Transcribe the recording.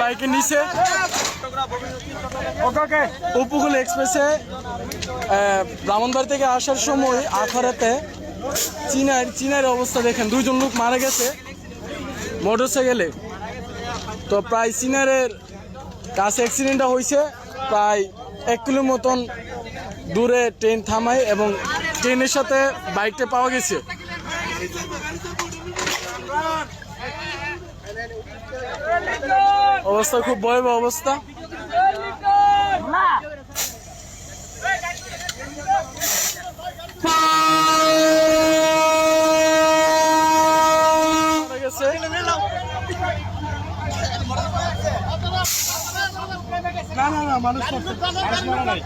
বাইকের নিচে উপকূল এক্সপ্রেসে ব্রাহ্মণবাড়ি থেকে আসার সময় আখারাতে চীনের অবস্থা দেখেন, 2 জন লোক মারা গেছে মোটরসাইকেলে। তো প্রায় চীনারের কাছে অ্যাক্সিডেন্টটা হয়েছে, প্রায় 1 কিলো মতন দূরে ট্রেন থামায় এবং ট্রেনের সাথে বাইকটা পাওয়া গেছে। অবস্থা খুব ভয়াবহ অবস্থা। না মানুষ মারা নাই।